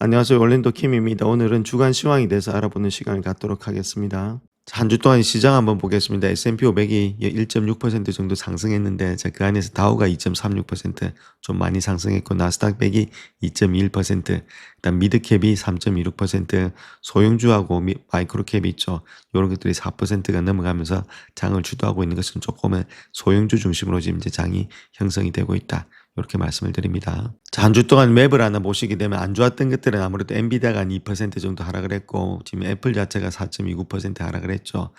안녕하세요. 올랜도 킴입니다. 오늘은 주간 시황에 대해서 알아보는 시간을 갖도록 하겠습니다. 한 주 동안 시장 한번 보겠습니다. S&P 500이 1.6% 정도 상승했는데 그 안에서 다우가 2.36%좀 많이 상승했고 나스닥 100이 2.21%, 그다음 미드캡이 3.26%, 소형주하고 마이크로캡이 있죠. 이런 것들이 4%가 넘어가면서 장을 주도하고 있는 것은 조금은 소형주 중심으로 지금 이제 장이 형성이 되고 있다. 이렇게 말씀을 드립니다. 자, 한 주 동안 맵을 하나 보시게 되면 안 좋았던 것들은 아무래도 엔비디아가 한 2% 정도 하락을 했고 지금 애플 자체가 4.29% 하락을 했죠.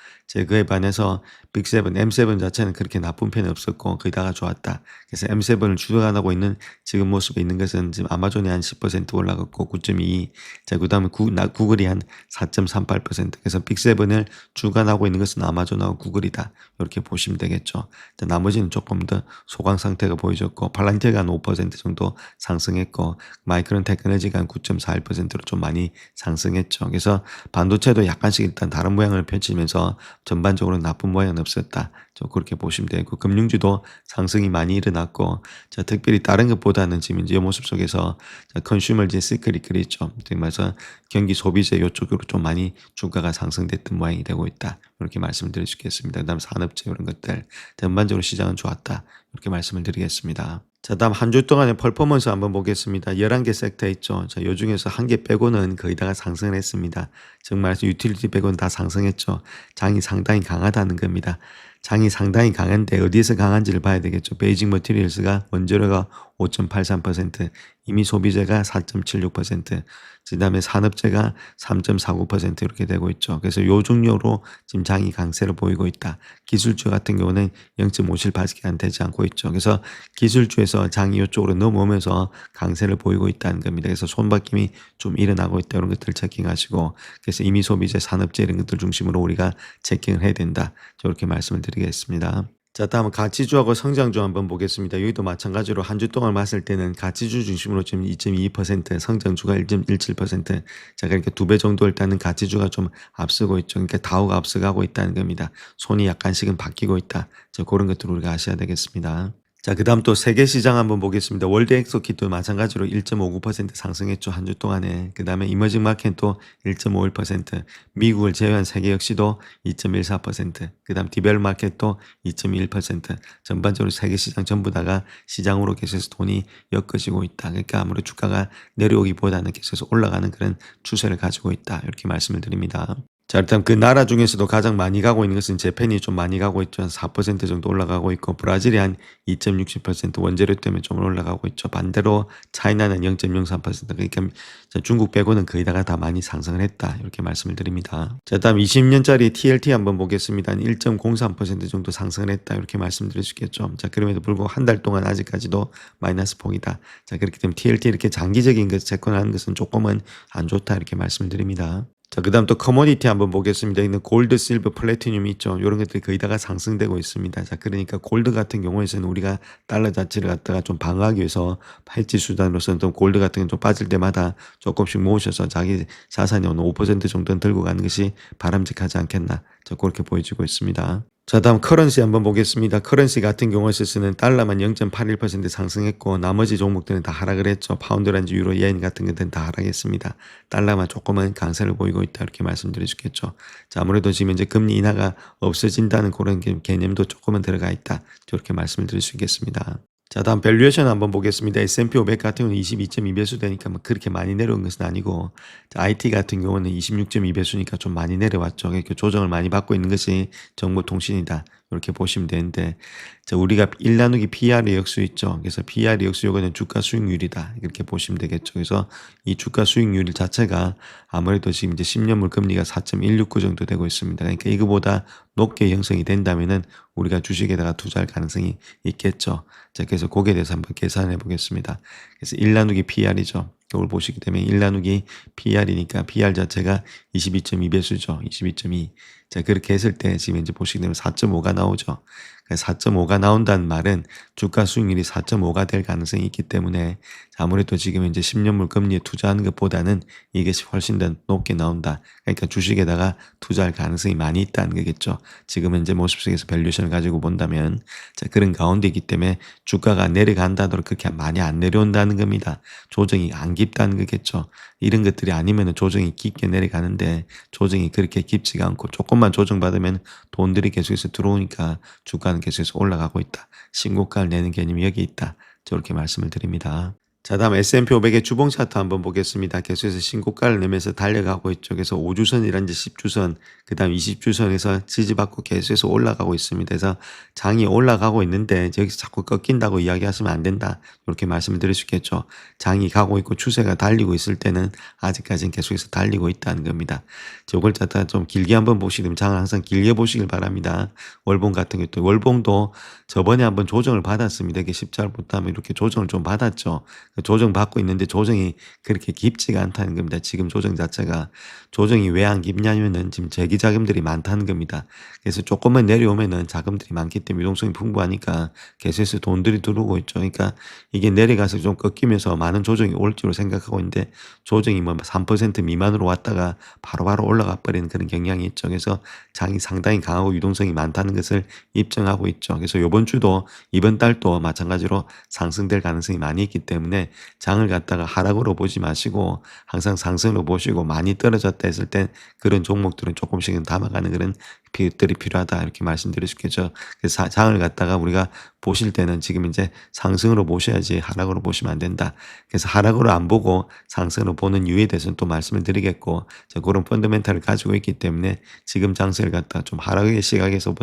그에 반해서 빅7, M7 자체는 그렇게 나쁜 편이 없었고 거의 다가 좋았다. 그래서 M7을 주도하고 있는 지금 모습에 있는 것은 지금 아마존이 한 10% 올라갔고 9.22. 자, 그다음에 구글이 한 4.38%. 그래서 빅7을 주관하고 있는 것은 아마존하고 구글이다. 이렇게 보시면 되겠죠. 자, 나머지는 조금 더 소강 상태가 보여졌고 팔란티어가 한 5% 정도 상승했고 마이크론 테크놀로지가 한 9.41%로 좀 많이 상승했죠. 그래서 반도체도 약간씩 일단 다른 모양을 펼치면서 전반적으로 나쁜 모양은 없었다. 좀 그렇게 보시면 되고 금융주도 상승이 많이 일어났고 자, 특별히 다른 것보다는 지금 이제 이 모습 속에서 컨슈머즈 시크릿이 있죠. 그래서 경기 소비재 이쪽으로 좀 많이 주가가 상승됐던 모양이 되고 있다. 이렇게 말씀드릴 수 있겠습니다. 그다음 산업재 이런 것들 전반적으로 시장은 좋았다. 이렇게 말씀을 드리겠습니다. 자, 다음 한 주 동안의 퍼포먼스 한번 보겠습니다. 11개 섹터 있죠. 자, 요 중에서 한 개 빼고는 거의 다가 상승을 했습니다. 정말 유틸리티 빼고는 다 상승했죠. 장이 상당히 강하다는 겁니다. 장이 상당히 강한데 어디에서 강한지를 봐야 되겠죠. 베이징 머티리얼스가 원재료가 5.83%, 이미 소비재가 4.76%, 그다음에 산업재가 3.49% 이렇게 되고 있죠. 그래서 요 종류로 지금 장이 강세를 보이고 있다. 기술주 같은 경우는 0.57%밖에 안 되지 않고 있죠. 그래서 기술주에서 장이 이쪽으로 넘어오면서 강세를 보이고 있다는 겁니다. 그래서 손바뀜이 좀 일어나고 있다. 이런 것들을 체킹하시고 그래서 이미 소비재, 산업재 이런 것들 중심으로 우리가 체킹을 해야 된다. 저렇게 말씀을 드리겠습니다. 자, 다음은 가치주하고 성장주 한번 보겠습니다. 여기도 마찬가지로 한 주 동안 봤을 때는 가치주 중심으로 지금 2.22%, 성장주가 1.17%. 자, 그러니까 2배 정도 일단은 가치주가 좀 앞서고 있죠. 그러니까 다우가 앞서가고 있다는 겁니다. 손이 약간씩은 바뀌고 있다. 자, 그런 것들을 우리가 아셔야 되겠습니다. 자, 그 다음 또 세계 시장 한번 보겠습니다. 월드 엑소킷도 마찬가지로 1.59% 상승했죠. 한 주 동안에. 그 다음에 이머징 마켓도 1.51%, 미국을 제외한 세계 역시도 2.14%, 그 다음 디벨 마켓도 2.1%, 전반적으로 세계 시장 전부 다가 시장으로 계속해서 돈이 엮어지고 있다. 그러니까 아무래도 주가가 내려오기보다는 계속해서 올라가는 그런 추세를 가지고 있다. 이렇게 말씀을 드립니다. 자, 일단 그 나라 중에서도 가장 많이 가고 있는 것은 재팬이 좀 많이 가고 있죠. 한 4% 정도 올라가고 있고 브라질이 한 2.60% 원재료 때문에 좀 올라가고 있죠. 반대로 차이나는 0.03%, 그러니까 중국 빼고는 거의 다 많이 상승을 했다. 이렇게 말씀을 드립니다. 자, 다음 20년짜리 TLT 한번 보겠습니다. 한 1.03% 정도 상승을 했다. 이렇게 말씀드릴 수 있겠죠. 자, 그럼에도 불구하고 한 달 동안 아직까지도 마이너스 폭이다. 자, 그렇기 때문에 TLT 이렇게 장기적인 것 채권하는 것은 조금은 안 좋다. 이렇게 말씀을 드립니다. 자, 그 다음 또 커머디티 한번 보겠습니다. 있는 골드, 실버, 플래티늄 있죠. 이런 것들이 거의 다가 상승되고 있습니다. 자, 그러니까 골드 같은 경우에서는 우리가 달러 자체를 갖다가 좀 방어하기 위해서 팔찌 수단으로서는 또 골드 같은 건 좀 빠질 때마다 조금씩 모으셔서 자기 자산이 어느 5% 정도는 들고 가는 것이 바람직하지 않겠나. 자, 그렇게 보여지고 있습니다. 자, 다음 커런시 한번 보겠습니다. 커런시 같은 경우에서는 달러만 0.81% 상승했고 나머지 종목들은 다 하락을 했죠. 파운드란지 유로, yen 같은 것들은 다 하락했습니다. 달러만 조금은 강세를 보이고 있다. 이렇게 말씀드릴 수 있겠죠. 자, 아무래도 지금 이제 금리 인하가 없어진다는 그런 개념도 조금은 들어가 있다. 저렇게 말씀을 드릴 수 있겠습니다. 자, 다음 밸류에이션 한번 보겠습니다. S&P 500 같은 경우는 22.2배수 되니까 뭐 그렇게 많이 내려온 것은 아니고 자, IT 같은 경우는 26.2배수니까 좀 많이 내려왔죠. 그러니까 조정을 많이 받고 있는 것이 정보통신이다. 이렇게 보시면 되는데 자, 우리가 1나누기 PR의 역수 있죠. 그래서 PR의 역수 요거는 주가 수익률이다. 이렇게 보시면 되겠죠. 그래서 이 주가 수익률 자체가 아무래도 지금 이제 10년물 금리가 4.169 정도 되고 있습니다. 그러니까 이거보다 높게 형성이 된다면은 우리가 주식에다가 투자할 가능성이 있겠죠. 자, 그래서 거기에 대해서 한번 계산해 보겠습니다. 그래서 1나누기 PR이죠. 이걸 보시게 되면 1나누기 PR이니까 PR 자체가 22.2배수죠. 22.2. 자, 그렇게 했을 때 지금 이제 보시게 되면 4.5가 나오죠. 4.5가 나온다는 말은 주가 수익률이 4.5가 될 가능성이 있기 때문에 아무래도 지금 이제 10년물 금리에 투자하는 것보다는 이것이 훨씬 더 높게 나온다. 그러니까 주식에다가 투자할 가능성이 많이 있다는 거겠죠. 지금 현재 모습 속에서 밸류션을 가지고 본다면 자, 그런 가운데 있기 때문에 주가가 내려간다 하더라도 그렇게 많이 안 내려온다는 겁니다. 조정이 안 깊다는 거겠죠. 이런 것들이 아니면 조정이 깊게 내려가는데 조정이 그렇게 깊지가 않고 조금만 조정받으면 돈들이 계속해서 들어오니까 주가는 계속해서 올라가고 있다. 신고가를 내는 개념이 여기 있다. 저렇게 말씀을 드립니다. 자, 다음 S&P 500의 주봉 차트 한번 보겠습니다. 계속해서 신고가를 내면서 달려가고 있죠. 그래서 5주선이란지 10주선, 그 다음 20주선에서 지지받고 계속해서 올라가고 있습니다. 그래서 장이 올라가고 있는데 여기서 자꾸 꺾인다고 이야기하시면 안 된다. 이렇게 말씀을 드릴 수 있겠죠. 장이 가고 있고 추세가 달리고 있을 때는 아직까지는 계속해서 달리고 있다는 겁니다. 저걸 갖다 좀 길게 한번 보시게 되면 장을 항상 길게 보시길 바랍니다. 월봉 같은 것도 월봉도 저번에 한번 조정을 받았습니다. 이게 십자일부터 하면 이렇게 조정을 좀 받았죠. 조정받고 있는데 조정이 그렇게 깊지가 않다는 겁니다. 지금 조정 자체가 조정이 왜 안 깊냐면은 지금 재기 자금들이 많다는 겁니다. 그래서 조금만 내려오면은 자금들이 많기 때문에 유동성이 풍부하니까 계속해서 돈들이 들어오고 있죠. 그러니까 이게 내려가서 좀 꺾이면서 많은 조정이 올 줄로 생각하고 있는데 조정이 뭐 3% 미만으로 왔다가 바로바로 올라가 버리는 그런 경향이 있죠. 그래서 장이 상당히 강하고 유동성이 많다는 것을 입증하고 있죠. 그래서 이번 주도 이번 달도 마찬가지로 상승될 가능성이 많이 있기 때문에 장을 갖다가 하락으로 보지 마시고 항상 상승으로 보시고 많이 떨어졌다 했을 땐 그런 종목들은 조금씩은 담아가는 그런 것들이 필요하다 이렇게 말씀드릴 수 있겠죠. 그래서 장을 갖다가 우리가 보실 때는 지금 이제 상승으로 보셔야지 하락으로 보시면 안 된다. 그래서 하락으로 안 보고 상승으로 보는 이유에 대해서는 또 말씀을 드리겠고 그런 펀더멘탈을 가지고 있기 때문에 지금 장세를 갖다 좀 하락의 시각에서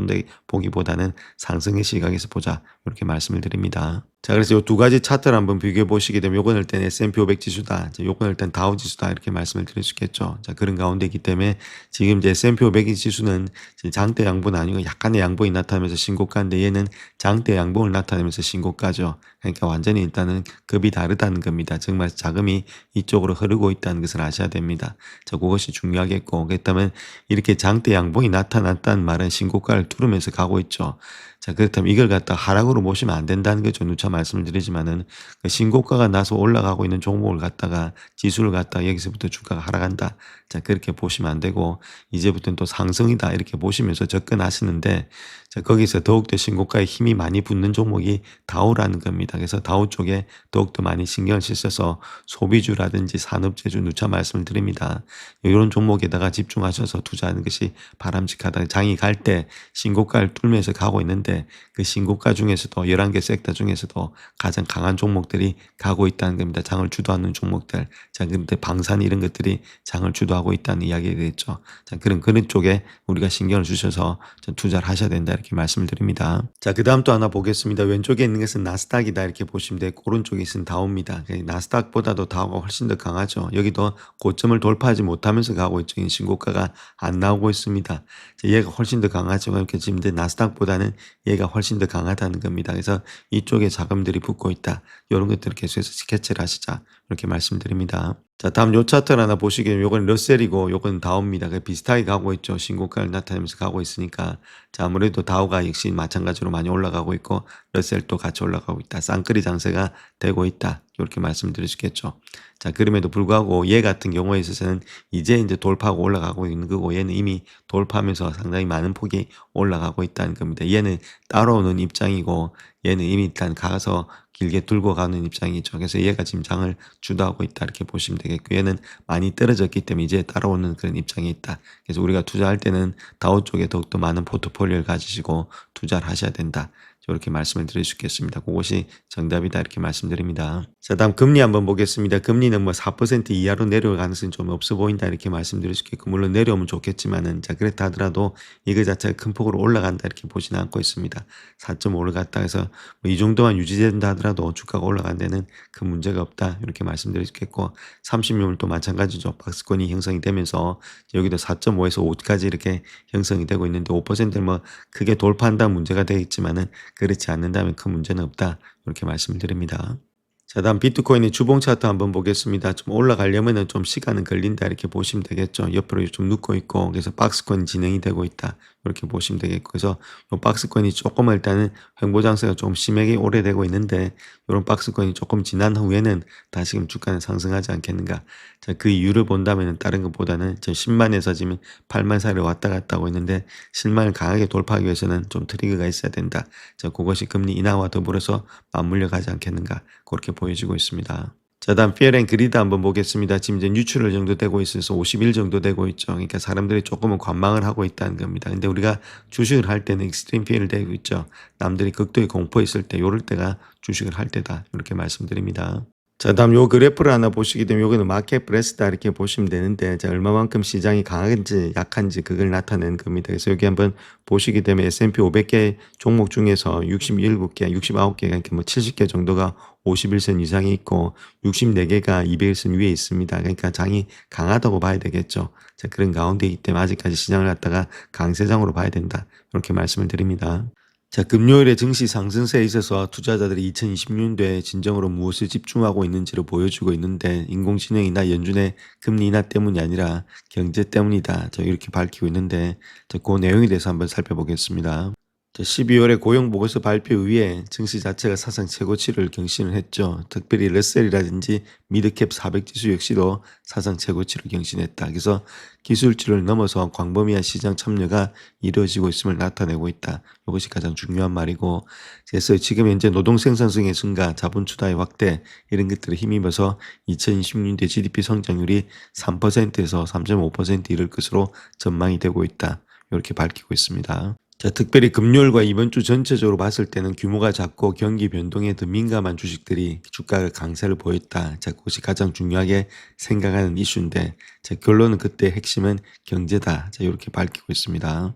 보기보다는 상승의 시각에서 보자 이렇게 말씀을 드립니다. 자, 그래서 이 두 가지 차트를 한번 비교해 보시게 되면 요건 일단 S&P 500 지수다. 요건 일단 다우 지수다. 이렇게 말씀을 드릴 수 있겠죠. 자, 그런 가운데 있기 때문에 지금 이제 S&P 500 지수는 장대 양봉은 아니고 약간의 양봉이 나타나면서 신고가인데 얘는 장대 양봉을 나타내면서 신고가죠. 그러니까 완전히 일단은 급이 다르다는 겁니다. 정말 자금이 이쪽으로 흐르고 있다는 것을 아셔야 됩니다. 자, 그것이 중요하겠고, 그렇다면 이렇게 장대 양봉이 나타났다는 말은 신고가를 뚫으면서 가고 있죠. 자, 그렇다면 이걸 갖다 하락으로 보시면 안 된다는 거죠. 누차 말씀을 드리지만은 그 신고가가 나서 올라가고 있는 종목을 갖다가 지수를 갖다가 여기서부터 주가가 하락한다. 자, 그렇게 보시면 안 되고 이제부터는 또 상승이다. 이렇게 보시면서 접근하시는데 자, 거기서 더욱더 신고가에 힘이 많이 붙는 종목이 다우라는 겁니다. 그래서 다우 쪽에 더욱더 많이 신경을 쓰셔서 소비주라든지 산업재주 누차 말씀을 드립니다. 이런 종목에다가 집중하셔서 투자하는 것이 바람직하다. 장이 갈 때 신고가를 뚫면서 가고 있는데 그 신고가 중에서도 11개 섹터 중에서도 가장 강한 종목들이 가고 있다는 겁니다. 장을 주도하는 종목들. 자, 그런데 방산 이런 것들이 장을 주도하고 있다는 이야기가 되겠죠. 자, 그런 쪽에 우리가 신경을 주셔서 투자를 하셔야 된다. 이렇게 말씀을 드립니다. 자, 그 다음 또 하나 보겠습니다. 왼쪽에 있는 것은 나스닥이다. 이렇게 보시면 되고 오른쪽에 있는 다우입니다. 나스닥보다도 다우가 훨씬 더 강하죠. 여기도 고점을 돌파하지 못하면서 가고 있죠. 신고가가 안 나오고 있습니다. 자, 얘가 훨씬 더 강하죠. 이렇게 지금 나스닥보다는 얘가 훨씬 더 강하다는 겁니다. 그래서 이쪽에 자금들이 붙고 있다. 이런 것들을 계속해서 스케치를 하시자. 이렇게 말씀드립니다. 자, 다음 요 차트를 하나 보시기에는 요건 러셀이고 요건 다우입니다. 비슷하게 가고 있죠. 신고가를 나타내면서 가고 있으니까. 자, 아무래도 다우가 역시 마찬가지로 많이 올라가고 있고 러셀도 같이 올라가고 있다. 쌍끌이 장세가 되고 있다. 이렇게 말씀드릴 수 있겠죠. 자, 그럼에도 불구하고 얘 같은 경우에 있어서는 이제 돌파하고 올라가고 있는 거고 얘는 이미 돌파하면서 상당히 많은 폭이 올라가고 있다는 겁니다. 얘는 따라오는 입장이고 얘는 이미 일단 가서 길게 들고 가는 입장이죠. 그래서 얘가 지금 장을 주도하고 있다 이렇게 보시면 되겠고 얘는 많이 떨어졌기 때문에 이제 따라오는 그런 입장이 있다. 그래서 우리가 투자할 때는 다우 쪽에 더욱더 많은 포트폴리오를 가지시고 투자를 하셔야 된다. 이렇게 말씀을 드릴 수 있겠습니다. 그것이 정답이다 이렇게 말씀드립니다. 자, 다음 금리 한번 보겠습니다. 금리는 뭐 4% 이하로 내려올 가능성이 좀 없어 보인다 이렇게 말씀드릴 수 있겠고 물론 내려오면 좋겠지만은 자, 그렇다 하더라도 이거 자체가 큰 폭으로 올라간다 이렇게 보지는 않고 있습니다. 4.5를 갔다 해서 뭐 이 정도만 유지된다 하더라도 주가가 올라간 데는 큰 문제가 없다 이렇게 말씀드릴 수 있겠고 30년물도 마찬가지죠. 박스권이 형성이 되면서 여기도 4.5에서 5까지 이렇게 형성이 되고 있는데 5%를 뭐 크게 돌파한다는 문제가 되겠지만은 그렇지 않는다면 큰 문제는 없다. 이렇게 말씀을 드립니다. 자, 다음 비트코인의 주봉 차트 한번 보겠습니다. 좀 올라가려면은 좀 시간은 걸린다 이렇게 보시면 되겠죠. 옆으로 좀 눕고 있고 그래서 박스권 진행이 되고 있다. 이렇게 보시면 되겠고, 그래서 요 박스권이 조금 일단은 횡보 장세가 좀 심하게 오래되고 있는데, 요런 박스권이 조금 지난 후에는 다시금 주가는 상승하지 않겠는가. 자, 그 이유를 본다면은 다른 것보다는 지금 10만에서 지금 8만 사이를 왔다 갔다 하고 있는데, 10만을 강하게 돌파하기 위해서는 좀 트리거가 있어야 된다. 자, 그것이 금리 인하와 더불어서 맞물려 가지 않겠는가. 그렇게 보여지고 있습니다. 자, 다음 피어 앤 그리드 한번 보겠습니다. 지금 이제 뉴트럴 정도 되고 있어서 50일 정도 되고 있죠. 그러니까 사람들이 조금은 관망을 하고 있다는 겁니다. 근데 우리가 주식을 할 때는 익스트림 피어를 되고 있죠. 남들이 극도의 공포에 있을 때, 요럴 때가 주식을 할 때다. 이렇게 말씀드립니다. 자, 다음 요 그래프를 하나 보시게 되면 요거는 마켓 브레스다 이렇게 보시면 되는데, 자, 얼마만큼 시장이 강한지 약한지 그걸 나타내는 겁니다. 그래서 여기 한번 보시게 되면 S&P 500개 종목 중에서 67개, 69개가 그러니까 뭐 70개 정도가 51선 이상이 있고 64개가 200선 위에 있습니다. 그러니까 장이 강하다고 봐야 되겠죠. 자, 그런 가운데이기 때문에 아직까지 시장을 갖다가 강세장으로 봐야 된다. 이렇게 말씀을 드립니다. 자, 금요일에 증시 상승세에 있어서 투자자들이 2026년도에 진정으로 무엇을 집중하고 있는지를 보여주고 있는데, 인공지능이나 연준의 금리 인하 때문이 아니라 경제 때문이다. 자, 이렇게 밝히고 있는데, 자, 그 내용에 대해서 한번 살펴보겠습니다. 자, 12월에 고용보고서 발표 이후에 증시 자체가 사상 최고치를 경신을 했죠. 특별히 러셀이라든지 미드캡 400지수 역시도 사상 최고치를 경신했다. 그래서 기술주를 넘어서 광범위한 시장 참여가 이루어지고 있음을 나타내고 있다. 이것이 가장 중요한 말이고, 그래서 지금 현재 노동 생산성의 증가, 자본 투자의 확대 이런 것들을 힘입어서 2026년대 GDP 성장률이 3%에서 3.5% 이를 것으로 전망이 되고 있다. 이렇게 밝히고 있습니다. 자, 특별히 금요일과 이번 주 전체적으로 봤을 때는 규모가 작고 경기 변동에 더 민감한 주식들이 주가가 강세를 보였다. 자, 그것이 가장 중요하게 생각하는 이슈인데, 자, 결론은 그때 핵심은 경제다. 자, 이렇게 밝히고 있습니다.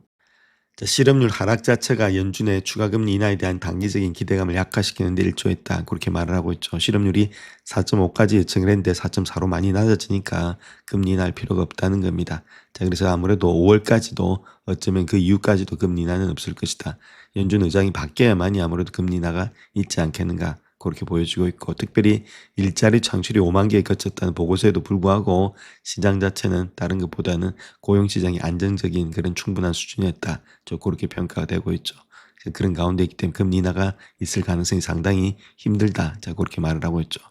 자, 실업률 하락 자체가 연준의 추가금리 인하에 대한 단기적인 기대감을 약화시키는 데 일조했다. 그렇게 말을 하고 있죠. 실업률이 4.5까지 예측을 했는데 4.4로 많이 낮아지니까 금리 인하할 필요가 없다는 겁니다. 자, 그래서 아무래도 5월까지도 어쩌면 그 이후까지도 금리 인하는 없을 것이다. 연준 의장이 바뀌어야만이 아무래도 금리 인하가 있지 않겠는가. 그렇게 보여지고 있고, 특별히 일자리 창출이 5만 개에 거쳤다는 보고서에도 불구하고 시장 자체는 다른 것보다는 고용시장이 안정적인 그런 충분한 수준이었다. 그렇게 평가가 되고 있죠. 그런 가운데 있기 때문에 금리 인하가 있을 가능성이 상당히 힘들다. 자, 그렇게 말을 하고 있죠.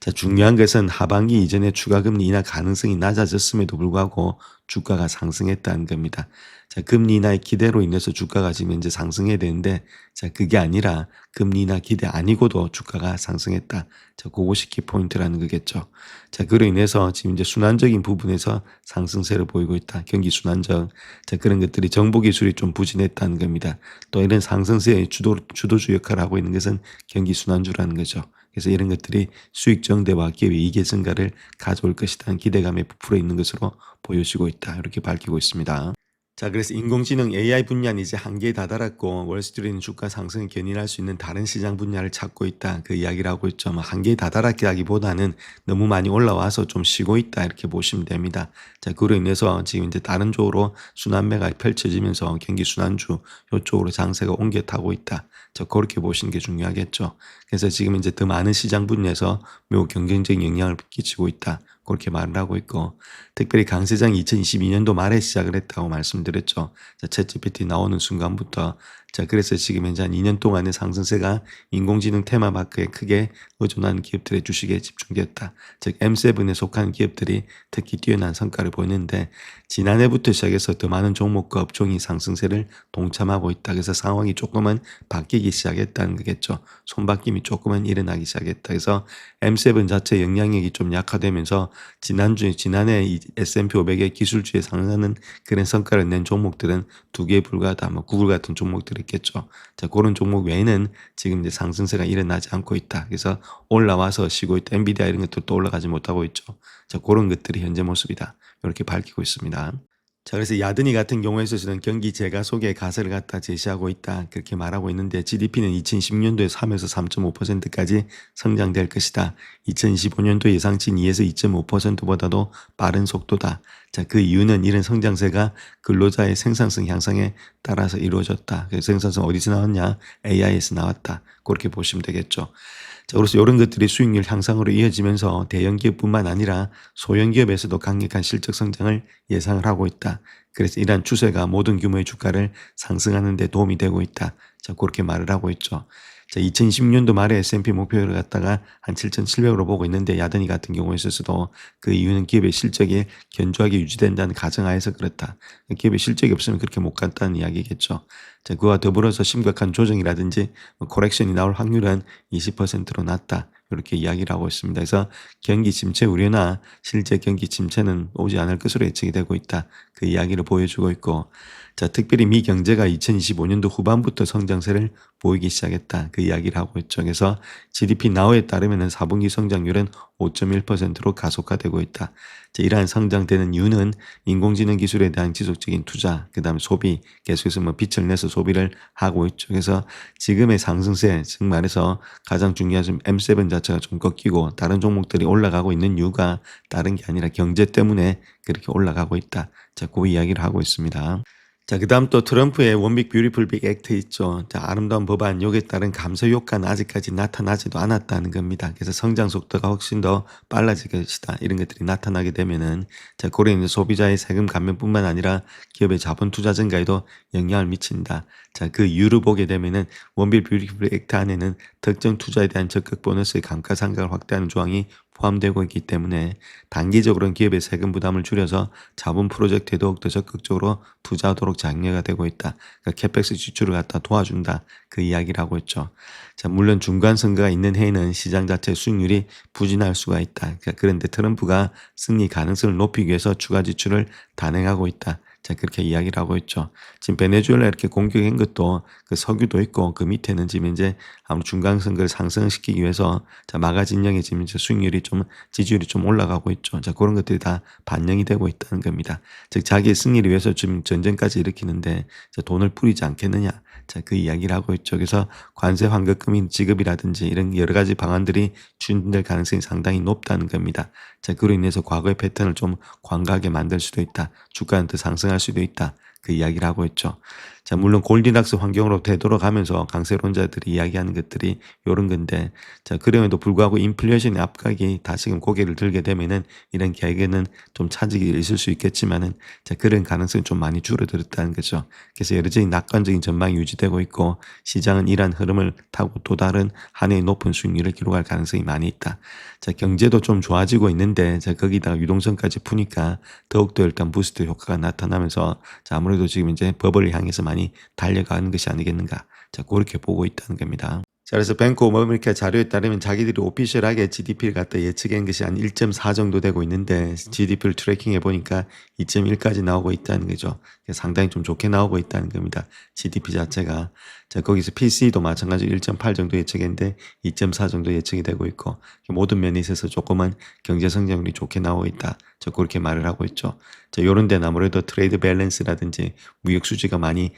자, 중요한 것은 하반기 이전에 추가 금리 인하 가능성이 낮아졌음에도 불구하고 주가가 상승했다는 겁니다. 자, 금리 인하의 기대로 인해서 주가가 지금 이제 상승해야 되는데, 자, 그게 아니라 금리 인하 기대 아니고도 주가가 상승했다. 자, 그것이 키포인트라는 거겠죠. 자, 그로 인해서 지금 이제 순환적인 부분에서 상승세를 보이고 있다. 경기 순환적. 자, 그런 것들이 정보 기술이 좀 부진했다는 겁니다. 또 이런 상승세의 주도주 역할을 하고 있는 것은 경기 순환주라는 거죠. 그래서 이런 것들이 수익 정대와 기업의 이익의 증가를 가져올 것이라는 기대감에 부풀어 있는 것으로 보여지고 있다. 이렇게 밝히고 있습니다. 자, 그래서 인공지능 AI 분야는 이제 한계에 다다랐고, 월스트리트는 주가 상승을 견인할 수 있는 다른 시장 분야를 찾고 있다. 그 이야기를 하고 있죠. 뭐 한계에 다다랐기보다는 너무 많이 올라와서 좀 쉬고 있다. 이렇게 보시면 됩니다. 자, 그로 인해서 지금 이제 다른 쪽으로 순환매가 펼쳐지면서 경기 순환주 이쪽으로 장세가 옮겨 타고 있다. 자, 그렇게 보시는 게 중요하겠죠. 그래서 지금 이제 더 많은 시장 분야에서 매우 경쟁적인 영향을 끼치고 있다. 그렇게 말을 하고 있고, 특별히 강세장이 2022년도 말에 시작을 했다고 말씀드렸죠. 자, 챗GPT 나오는 순간부터. 자, 그래서 지금 현재 한 2년 동안의 상승세가 인공지능 테마마크에 크게 의존하는 기업들의 주식에 집중되었다. 즉 M7에 속한 기업들이 특히 뛰어난 성과를 보이는데, 지난해부터 시작해서 더 많은 종목과 업종이 상승세를 동참하고 있다. 그래서 상황이 조금은 바뀌기 시작했다는 거겠죠. 손바뀜이 조금은 일어나기 시작했다. 그래서 M7 자체 영향력이 좀 약화되면서 지난해 이 S&P 500의 기술주에 상승하는 그런 성과를 낸 종목들은 2개에 불과하다. 뭐 구글 같은 종목들이 있겠죠. 자, 그런 종목 외에는 지금 이제 상승세가 일어나지 않고 있다. 그래서 올라와서 쉬고 있다. 엔비디아 이런 것들도 올라가지 못하고 있죠. 자, 그런 것들이 현재 모습이다. 이렇게 밝히고 있습니다. 자, 그래서 야드니 같은 경우에 있어서는 경기 재가속의 가설을 갖다 제시하고 있다. 그렇게 말하고 있는데, GDP는 2010년도에 3에서 3.5%까지 성장될 것이다. 2025년도 예상치인 2에서 2.5%보다도 빠른 속도다. 자, 그 이유는 이런 성장세가 근로자의 생산성 향상에 따라서 이루어졌다. 그래서 생산성 어디서 나왔냐? AI에서 나왔다. 그렇게 보시면 되겠죠. 자, 그래서 이런 것들이 수익률 향상으로 이어지면서 대형 기업뿐만 아니라 소형 기업에서도 강력한 실적 성장을 예상을 하고 있다. 그래서 이러한 추세가 모든 규모의 주가를 상승하는 데 도움이 되고 있다. 자, 그렇게 말을 하고 있죠. 자, 2020년도 말에 S&P 목표를 갖다가 한 7,700으로 보고 있는데 야드니 같은 경우에 있어서도 그 이유는 기업의 실적이 견조하게 유지된다는 가정하에서 그렇다. 기업의 실적이 없으면 그렇게 못 갔다는 이야기겠죠. 자, 그와 더불어서 심각한 조정이라든지 코렉션이 나올 확률은 20%로 낮다. 이렇게 이야기를 하고 있습니다. 그래서 경기 침체 우려나 실제 경기 침체는 오지 않을 것으로 예측이 되고 있다. 그 이야기를 보여주고 있고, 자, 특별히 미 경제가 2025년도 후반부터 성장세를 보이기 시작했다. 그 이야기를 하고 있죠. 그래서 GDP 나우에 따르면 4분기 성장률은 5.1%로 가속화되고 있다. 자, 이러한 성장되는 이유는 인공지능 기술에 대한 지속적인 투자, 그 다음에 소비, 계속해서 빛을 내서 소비를 하고 있죠. 그래서 지금의 상승세, 즉 말해서 가장 중요한 M7 자체가 좀 꺾이고 다른 종목들이 올라가고 있는 이유가 다른 게 아니라 경제 때문에 그렇게 올라가고 있다. 자, 그 이야기를 하고 있습니다. 자, 그 다음 또 트럼프의 원빅 뷰티풀 빅 액트 있죠. 자, 아름다운 법안, 여기에 따른 감소 효과는 아직까지 나타나지도 않았다는 겁니다. 그래서 성장 속도가 훨씬 더 빨라질 것이다. 이런 것들이 나타나게 되면은, 자, 고래 있는 소비자의 세금 감면뿐만 아니라 기업의 자본 투자 증가에도 영향을 미친다. 자, 그 이유를 보게 되면은 원빅 뷰티풀 액트 안에는 특정 투자에 대한 적극 보너스의 감가상각을 확대하는 조항이 포함되고 있기 때문에 단기적으로는 기업의 세금 부담을 줄여서 자본 프로젝트에 더욱더 적극적으로 투자하도록 장려가 되고 있다. 그러니까 캐펙스 지출을 갖다 도와준다. 그 이야기를 하고 있죠. 자, 물론 중간 선거가 있는 해에는 시장 자체 수익률이 부진할 수가 있다. 그러니까 그런데 트럼프가 승리 가능성을 높이기 위해서 추가 지출을 단행하고 있다. 자, 그렇게 이야기를 하고 있죠. 지금 베네수엘라 이렇게 공격한 것도 그 석유도 있고 그 밑에는 지금 이제 아무 중간선거를 상승시키기 위해서 자, 마가진영의 지금 이제 수익률이 좀 지지율이 좀 올라가고 있죠. 자, 그런 것들이 다 반영이 되고 있다는 겁니다. 즉 자기의 승리를 위해서 지금 전쟁까지 일으키는데 자, 돈을 뿌리지 않겠느냐. 자, 그 이야기를 하고 있죠. 그래서 관세 환급금인 지급이라든지 이런 여러 가지 방안들이 추진될 가능성이 상당히 높다는 겁니다. 자, 그로 인해서 과거의 패턴을 좀 광각하게 만들 수도 있다. 주가는 더 상승할 수도 있다. 그 이야기를 하고 있죠. 자, 물론 골디락스 환경으로 되돌아가면서 강세론자들이 이야기하는 것들이 이런 건데, 자, 그럼에도 불구하고 인플레이션의 압박이 다시금 고개를 들게 되면은 이런 계획에는 좀 차질이 있을 수 있겠지만은, 자, 그런 가능성이 좀 많이 줄어들었다는 거죠. 그래서 여러저히 낙관적인 전망이 유지되고 있고, 시장은 이러한 흐름을 타고 또 다른 한 해의 높은 수익률을 기록할 가능성이 많이 있다. 자, 경제도 좀 좋아지고 있는데, 자, 거기다가 유동성까지 푸니까 더욱더 일단 부스트 효과가 나타나면서, 자, 아무래도 지금 이제 버블을 향해서 많이 달려가는 것이 아니겠는가. 자, 그렇게 보고 있다는 겁니다. 자, 그래서 뱅크 오브 아메리카 자료에 따르면 자기들이 오피셜하게 GDP를 갖다 예측한 것이 한 1.4 정도 되고 있는데 GDP를 트래킹해 보니까 2.1까지 나오고 있다는 거죠. 상당히 좀 좋게 나오고 있다는 겁니다. GDP 자체가. 자, 거기서 PC도 마찬가지로 1.8 정도 예측했는데 2.4 정도 예측이 되고 있고 모든 면에 있어서 조금은 경제 성장률이 좋게 나오고 있다. 저 그렇게 말을 하고 있죠. 자, 요런 데는 아무래도 트레이드 밸런스라든지 무역 수지가 많이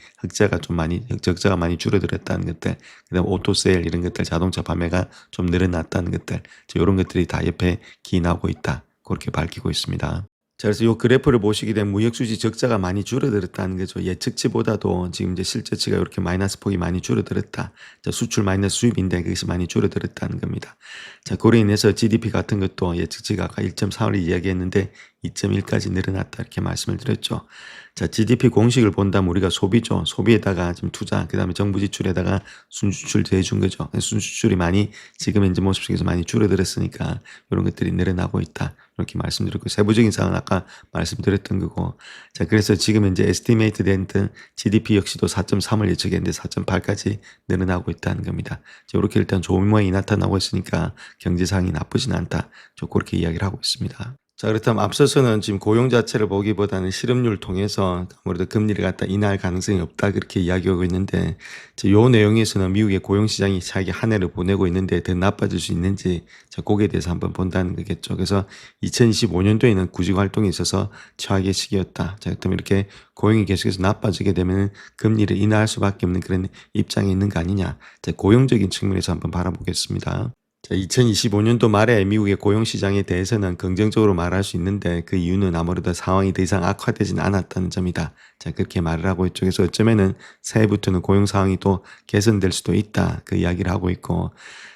적자가 많이 줄어들었다는 것들, 그다음 오토세일 이런 것들, 자동차 판매가 좀 늘어났다는 것들, 자, 요런 것들이 다 옆에 기인하고 있다. 그렇게 밝히고 있습니다. 자, 그래서 요 그래프를 보시게 되면 무역수지 적자가 많이 줄어들었다는 거죠. 예측치보다도 지금 이제 실제치가 이렇게 마이너스 폭이 많이 줄어들었다. 자, 수출 마이너스 수입인데 그것이 많이 줄어들었다는 겁니다. 자, 그로 인해서 GDP 같은 것도 예측치가 아까 1.4를 이야기했는데 2.1까지 늘어났다 이렇게 말씀을 드렸죠. 자, GDP 공식을 본다면 우리가 소비죠. 소비에다가 지금 투자, 그 다음에 정부 지출에다가 순수출 대준 거죠. 순수출이 많이 지금 현재 모습 속에서 많이 줄어들었으니까 이런 것들이 늘어나고 있다. 이렇게 말씀드렸고 세부적인 사항은 아까 말씀드렸던 거고. 자, 그래서 지금 현재 에스티메이트 된 GDP 역시도 4.3을 예측했는데 4.8까지 늘어나고 있다는 겁니다. 자, 이렇게 일단 좋은 모양이 나타나고 있으니까 경제 상황이 나쁘진 않다. 저 그렇게 이야기를 하고 있습니다. 자, 그렇다면 앞서서는 지금 고용 자체를 보기보다는 실업률 통해서 아무래도 금리를 갖다 인하할 가능성이 없다 그렇게 이야기하고 있는데 요 내용에서는 미국의 고용 시장이 자기 한 해를 보내고 있는데 더 나빠질 수 있는지 자, 거기에 대해서 한번 본다는 거겠죠. 그래서 2025년도에는 구직 활동이 있어서 최악의 시기였다. 자, 그렇다면 이렇게 고용이 계속해서 나빠지게 되면 금리를 인하할 수밖에 없는 그런 입장에 있는 거 아니냐. 자, 고용적인 측면에서 한번 바라보겠습니다. 자, 자, 2025년도 말에 미국의 고용 시장에 대해서는 긍정적으로 말할 수 있는데 그 이유는 아무래도 상황이 더 이상 악화되진 않았다는 점이다. 자, 그렇게 말을 하고 있죠. 그래서 어쩌면은 새해부터는 고용 상황이 또 개선될 수도 있다. 그 이야기를 하고 있고.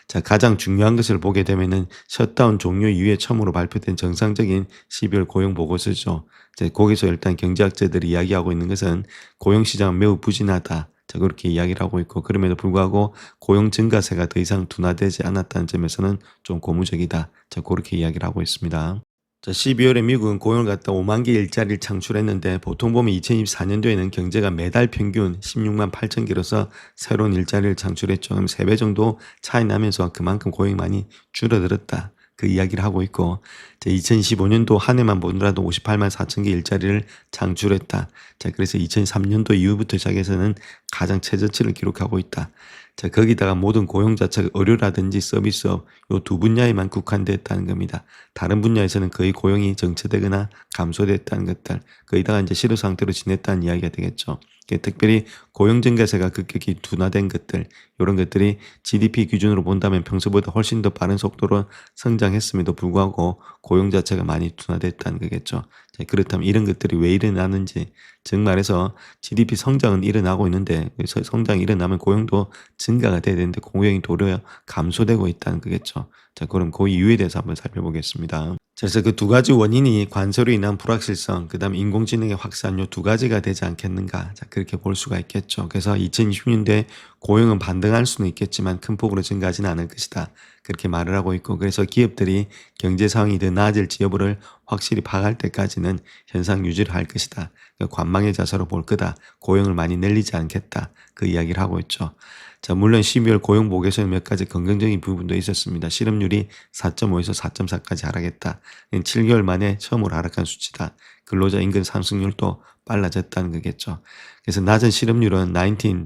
자, 가장 중요한 것을 보게 되면은 셧다운 종료 이후에 처음으로 발표된 정상적인 12월 고용 보고서죠. 자, 거기서 일단 경제학자들이 이야기하고 있는 것은 고용 시장은 매우 부진하다. 자, 그렇게 이야기를 하고 있고, 그럼에도 불구하고 고용 증가세가 더 이상 둔화되지 않았다는 점에서는 좀 고무적이다. 자, 그렇게 이야기를 하고 있습니다. 자, 12월에 미국은 고용을 갖다 5만 개 일자리를 창출했는데 보통 보면 2024년도에는 경제가 매달 평균 16만 8천 개로서 새로운 일자리를 창출했죠. 그럼 3배 정도 차이 나면서 그만큼 고용이 많이 줄어들었다. 그 이야기를 하고 있고, 2025년도 한 해만 보더라도 58만 4천 개 일자리를 창출했다. 자, 그래서 2003년도 이후부터 시작해서는 가장 최저치를 기록하고 있다. 자, 거기다가 모든 고용 자체가 의료라든지 서비스업 요 두 분야에만 국한됐다는 겁니다. 다른 분야에서는 거의 고용이 정체되거나 감소됐다는 것들, 거기다가 이제 실효 상태로 지냈다는 이야기가 되겠죠. 특별히 고용 증가세가 급격히 둔화된 것들, 이런 것들이 GDP 기준으로 본다면 평소보다 훨씬 더 빠른 속도로 성장했음에도 불구하고 고용 자체가 많이 둔화됐다는 거겠죠. 자, 그렇다면 이런 것들이 왜 일어나는지, 즉 말해서 GDP 성장은 일어나고 있는데 성장이 일어나면 고용도 증가가 돼야 되는데 고용이 도리어 감소되고 있다는 거겠죠. 자, 그럼 그 이유에 대해서 한번 살펴보겠습니다. 자, 그래서 그 두 가지 원인이 관세로 인한 불확실성, 그 다음 인공지능의 확산 요 두 가지가 되지 않겠는가. 자, 그렇게 볼 수가 있겠죠. 그래서 2020년대 고용은 반등할 수는 있겠지만 큰 폭으로 증가하지는 않을 것이다. 그렇게 말을 하고 있고, 그래서 기업들이 경제 상황이 더 나아질지 여부를 확실히 파악할 때까지는 현상 유지를 할 것이다. 그러니까 관망의 자세로 볼 거다. 고용을 많이 늘리지 않겠다. 그 이야기를 하고 있죠. 자, 물론 12월 고용 보고서는 몇 가지 긍정적인 부분도 있었습니다. 실업률이 4.5에서 4.4까지 하락했다. 7개월 만에 처음으로 하락한 수치다. 근로자 인근 상승률도 빨라졌다는 거겠죠. 그래서 낮은 실업률은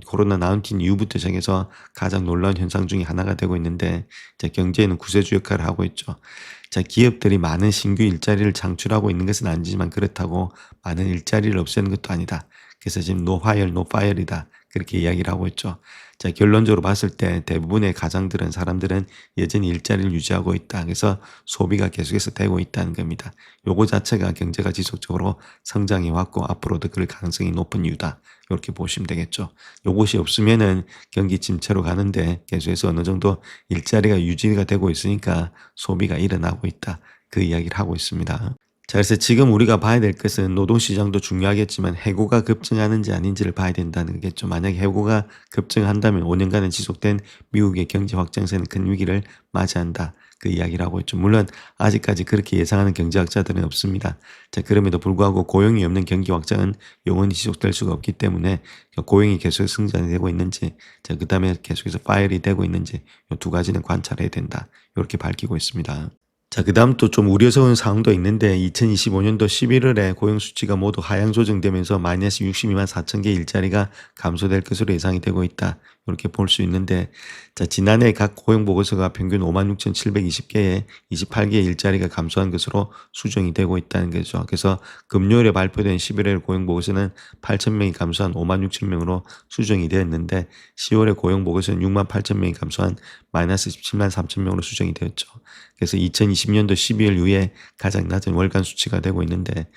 코로나 19 이후부터 시작해서 가장 놀라운 현상 중에 하나가 되고 있는데, 자, 경제에는 구세주 역할을 하고 있죠. 자, 기업들이 많은 신규 일자리를 창출하고 있는 것은 아니지만 그렇다고 많은 일자리를 없애는 것도 아니다. 그래서 지금 no hire, no fire이다. 그렇게 이야기를 하고 있죠. 자, 결론적으로 봤을 때 대부분의 가장들은 사람들은 여전히 일자리를 유지하고 있다. 그래서 소비가 계속해서 되고 있다는 겁니다. 요거 자체가 경제가 지속적으로 성장해 왔고 앞으로도 그럴 가능성이 높은 이유다. 이렇게 보시면 되겠죠. 요것이 없으면은 경기 침체로 가는데 계속해서 어느 정도 일자리가 유지가 되고 있으니까 소비가 일어나고 있다. 그 이야기를 하고 있습니다. 자, 그래서 지금 우리가 봐야 될 것은 노동시장도 중요하겠지만 해고가 급증하는지 아닌지를 봐야 된다는 거겠죠. 만약에 해고가 급증한다면 5년간은 지속된 미국의 경제 확장세는 큰 위기를 맞이한다. 그 이야기를 하고 있죠. 물론 아직까지 그렇게 예상하는 경제학자들은 없습니다. 자, 그럼에도 불구하고 고용이 없는 경기 확장은 영원히 지속될 수가 없기 때문에 고용이 계속 성장이 되고 있는지, 자, 그 다음에 계속해서 파열이 되고 있는지 이 두 가지는 관찰해야 된다. 이렇게 밝히고 있습니다. 자, 그 다음 또 좀 우려스러운 사항도 있는데 2025년도 11월에 고용 수치가 모두 하향 조정되면서 마이너스 62만 4천 개 일자리가 감소될 것으로 예상이 되고 있다. 이렇게 볼 수 있는데, 자, 지난해 각 고용 보고서가 평균 56,720개에 28개의 일자리가 감소한 것으로 수정이 되고 있다는 거죠. 그래서 금요일에 발표된 11월 고용 보고서는 8,000명이 감소한 56,000명으로 수정이 되었는데 10월에 고용 보고서는 6만 8,000명이 감소한 마이너스 17만 3천 명으로 수정이 되었죠. 그래서 2020년도 12월 이후에 가장 낮은 월간 수치가 되고 있는데,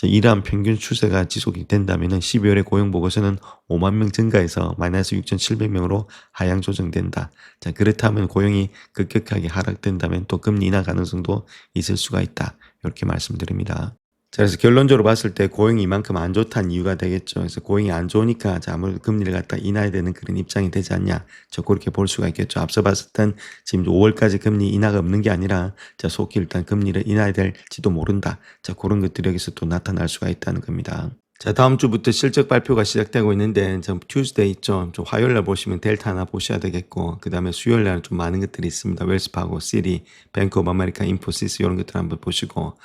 이러한 평균 추세가 지속이 된다면 12월에 고용 보고서는 5만 명 증가해서 마이너스 6,700명으로 하향 조정된다. 자, 그렇다면 고용이 급격하게 하락된다면 또 금리 인하 가능성도 있을 수가 있다. 이렇게 말씀드립니다. 자, 그래서 결론적으로 봤을 때 고용이 이만큼 안 좋다는 이유가 되겠죠. 그래서 고용이 안 좋으니까 아무래도 금리를 갖다 인하해야 되는 그런 입장이 되지 않냐. 그렇게 볼 수가 있겠죠. 앞서 봤을 땐 지금 5월까지 금리 인하가 없는 게 아니라 속히 일단 금리를 인하해야 될지도 모른다. 자, 그런 것들이 여기서 또 나타날 수가 있다는 겁니다. 자, 다음 주부터 실적 발표가 시작되고 있는데, 튜스데이 있죠. 화요일 날 보시면 델타 하나 보셔야 되겠고, 그 다음에 수요일 날은 좀 많은 것들이 있습니다. 웰스파고, 시리, 뱅크 오브 아메리카, 인포시스 이런 것들 한번 보시고,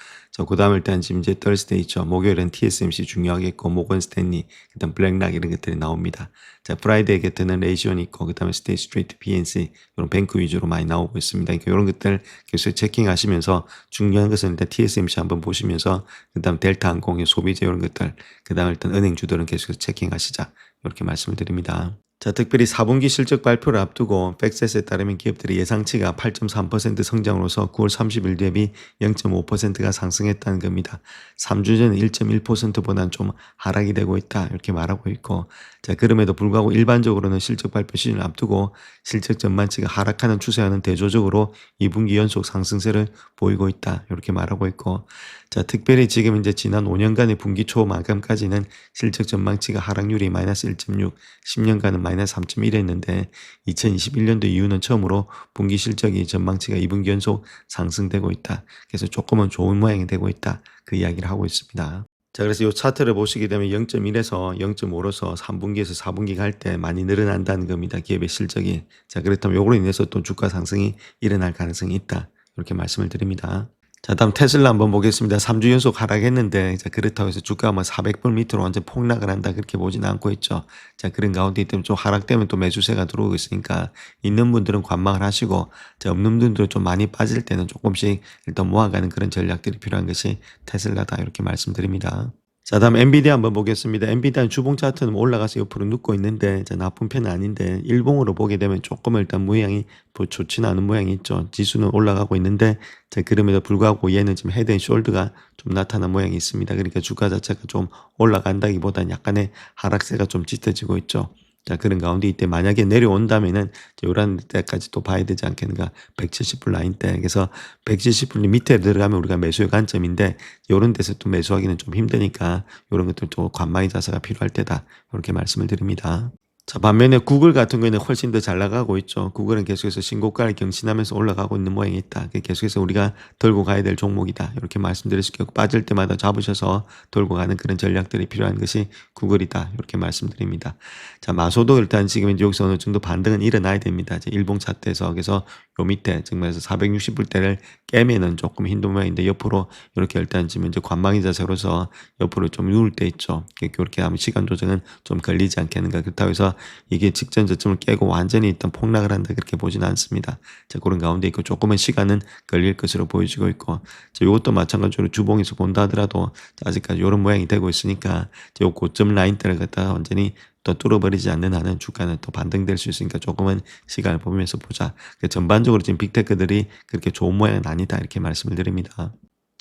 그 다음 일단 지금 이제 Thursday 있죠. 목요일은 TSMC 중요하겠고, 모건 스탠리, 그 다음 블랙락 이런 것들이 나옵니다. 자, 프라이데이 곁에는 레이시온 있고, 그 다음에 스테이트 스트리트, PNC, 이런 뱅크 위주로 많이 나오고 있습니다. 그러니까 이런 것들 계속 체킹하시면서 중요한 것은 일단 TSMC 한번 보시면서, 그 다음 델타 항공의 소비재 이런 것들, 그 다음에 일단 은행주들은 계속해서 체킹하시자. 이렇게 말씀을 드립니다. 자, 특별히 4분기 실적 발표를 앞두고 팩셋에 따르면 기업들의 예상치가 8.3% 성장으로서 9월 30일 대비 0.5%가 상승했다는 겁니다. 3주 전 1.1%보다는 좀 하락이 되고 있다 이렇게 말하고 있고, 자, 그럼에도 불구하고 일반적으로는 실적 발표 시즌을 앞두고 실적 전망치가 하락하는 추세와는 대조적으로 2분기 연속 상승세를 보이고 있다 이렇게 말하고 있고, 자, 특별히 지금 이제 지난 5년간의 분기 초 마감까지는 실적 전망치가 하락률이 마이너스 1.6, 10년간은 마이너스 3.1 했는데 2021년도 이후는 처음으로 분기 실적이 전망치가 2분기 연속 상승되고 있다. 그래서 조금은 좋은 모양이 되고 있다. 그 이야기를 하고 있습니다. 자, 그래서 이 차트를 보시게 되면 0.1에서 0.5로서 3분기에서 4분기 갈 때 많이 늘어난다는 겁니다. 기업의 실적이. 자, 그렇다면 요거로 인해서 또 주가 상승이 일어날 가능성이 있다. 이렇게 말씀을 드립니다. 자, 다음 테슬라 한번 보겠습니다. 3주 연속 하락했는데, 자, 그렇다고 해서 주가가 뭐 400불 밑으로 완전 폭락을 한다 그렇게 보지는 않고 있죠. 자, 그런 가운데 있다면 좀 하락되면 또 매수세가 들어오고 있으니까 있는 분들은 관망을 하시고, 자, 없는 분들은 좀 많이 빠질 때는 조금씩 일단 모아가는 그런 전략들이 필요한 것이 테슬라다 이렇게 말씀드립니다. 자, 다음 엔비디아 한번 보겠습니다. 엔비디아는 주봉 차트는 올라가서 옆으로 눕고 있는데, 자, 나쁜 편은 아닌데 일봉으로 보게 되면 조금 일단 모양이 좋지는 않은 모양이 있죠. 지수는 올라가고 있는데, 자, 그럼에도 불구하고 얘는 지금 헤드앤숄더가 좀 나타난 모양이 있습니다. 그러니까 주가 자체가 좀 올라간다기보다는 약간의 하락세가 좀 짙어지고 있죠. 자, 그런 가운데 이때 만약에 내려온다면은 요런 때까지 또 봐야 되지 않겠는가. 170불 라인대. 그래서 170불 밑에 들어가면 우리가 매수의 관점인데, 요런 데서 또 매수하기는 좀 힘드니까 요런 것들 또 관망의 자세가 필요할 때다. 이렇게 말씀을 드립니다. 자, 반면에 구글 같은 경우에는 훨씬 더 잘 나가고 있죠. 구글은 계속해서 신고가를 경신하면서 올라가고 있는 모양이 있다. 계속해서 우리가 들고 가야 될 종목이다. 이렇게 말씀드릴 수 있고, 빠질 때마다 잡으셔서 들고 가는 그런 전략들이 필요한 것이 구글이다. 이렇게 말씀드립니다. 자, 마소도 일단 지금 이제 여기서 어느 정도 반등은 일어나야 됩니다. 이제 일봉 차트에서. 그래서 요 밑에 정말에서 460불대를 깨면은 조금 힘든 모양인데, 옆으로 이렇게 일단 지금 이제 관망의 자세로서 옆으로 좀 누울 때 있죠. 그렇게 하면 시간 조정은 좀 걸리지 않겠는가. 그렇다고 해서 이게 직전 저점을 깨고 완전히 일단 폭락을 한다 그렇게 보지는 않습니다. 자, 그런 가운데 있고 조금은 시간은 걸릴 것으로 보여지고 있고, 자, 이것도 마찬가지로 주봉에서 본다 하더라도 아직까지 이런 모양이 되고 있으니까 요 고점 라인대를 갖다가 완전히 또 뚫어버리지 않는 한은 주가는 또 반등될 수 있으니까 조금은 시간을 보면서 보자. 전반적으로 지금 빅테크들이 그렇게 좋은 모양은 아니다 이렇게 말씀을 드립니다.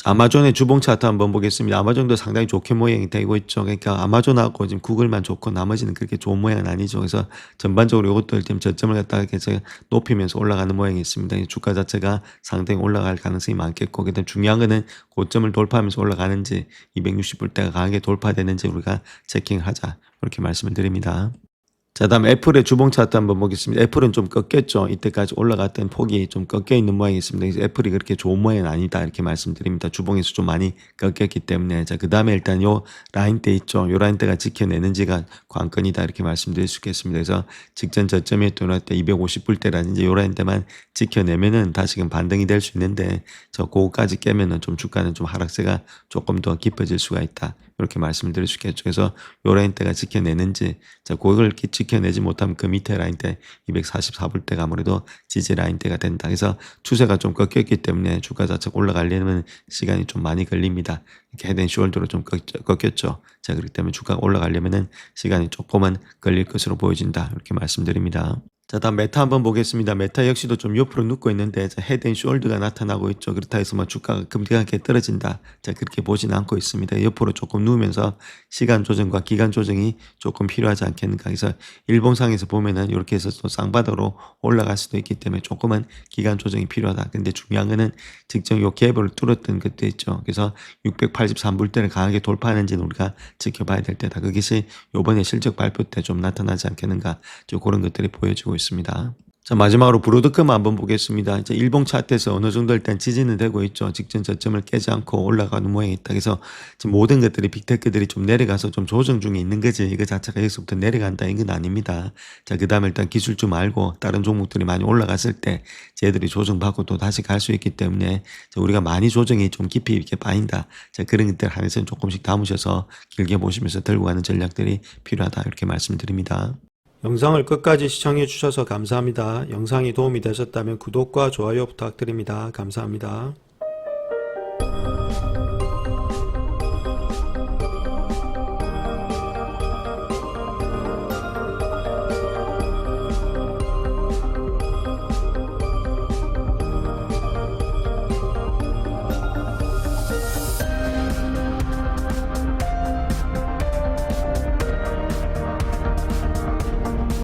아마존의 주봉 차트 한번 보겠습니다. 아마존도 상당히 좋게 모양이 되고 있죠. 그러니까 아마존하고 지금 구글만 좋고 나머지는 그렇게 좋은 모양은 아니죠. 그래서 전반적으로 이것도 지금 저점을 갖다가 계속 높이면서 올라가는 모양이 있습니다. 주가 자체가 상당히 올라갈 가능성이 많겠고, 그다음 중요한 거는 고점을 돌파하면서 올라가는지 260불대가 강하게 돌파되는지 우리가 체킹을 하자. 이렇게 말씀을 드립니다. 자, 다음 애플의 주봉 차트 한번 보겠습니다. 애플은 좀 꺾였죠. 이때까지 올라갔던 폭이 좀 꺾여 있는 모양이 있습니다. 그래서 애플이 그렇게 좋은 모양은 아니다 이렇게 말씀드립니다. 주봉에서 좀 많이 꺾였기 때문에. 자, 그 다음에 일단 요 라인대 있죠. 요 라인대가 지켜내는지가 관건이다 이렇게 말씀드릴 수 있겠습니다. 그래서 직전 저점에 또 때 250불대라든지 요 라인대만 지켜내면은 다시금 반등이 될 수 있는데, 저 그거까지 깨면은 좀 주가는 좀 하락세가 조금 더 깊어질 수가 있다. 이렇게 말씀을 드릴 수 있겠죠. 그래서 요 라인대가 지켜내는지, 자, 그걸 지켜내지 못하면 그 밑에 라인대 244불대가 아무래도 지지 라인대가 된다. 그래서 추세가 좀 꺾였기 때문에 주가 자체가 올라가려면 시간이 좀 많이 걸립니다. 이렇게 헤드앤숄더로 좀 꺾였죠. 자, 그렇기 때문에 주가가 올라가려면은 시간이 조금은 걸릴 것으로 보여진다. 이렇게 말씀드립니다. 자, 다음 메타 한번 보겠습니다. 메타 역시도 좀 옆으로 눕고 있는데, 자, 헤드앤숄더가 나타나고 있죠. 그렇다 해서 뭐 주가가 급격하게 떨어진다. 자, 그렇게 보지는 않고 있습니다. 옆으로 조금 누우면서 시간 조정과 기간 조정이 조금 필요하지 않겠는가. 그래서 일봉상에서 보면은 이렇게 해서 또 쌍바닥으로 올라갈 수도 있기 때문에 조금은 기간 조정이 필요하다. 근데 중요한 거는 직전 요 갭을 뚫었던 것도 있죠. 그래서 683불대를 강하게 돌파하는지는 우리가 지켜봐야 될 때다. 그것이 요번에 실적 발표 때 좀 나타나지 않겠는가. 그런 것들이 보여지고 있습니다. 자, 마지막으로 브로드컴 한번 보겠습니다. 이제 일봉 차트에서 어느 정도 일단 지지는 되고 있죠. 직전 저점을 깨지 않고 올라가는 모양이 있다. 그래서 지금 모든 것들이 빅테크들이 좀 내려가서 좀 조정 중에 있는 거지, 이거 자체가 여기서부터 내려간다 이건 아닙니다. 자, 그 다음에 일단 기술주 말고 다른 종목들이 많이 올라갔을 때 쟤들이 조정받고 또 다시 갈 수 있기 때문에 우리가 많이 조정이 좀 깊이 이렇게 빠진다. 자, 그런 것들 한해서는 조금씩 담으셔서 길게 보시면서 들고 가는 전략들이 필요하다 이렇게 말씀드립니다. 영상을 끝까지 시청해 주셔서 감사합니다. 영상이 도움이 되셨다면 구독과 좋아요 부탁드립니다. 감사합니다.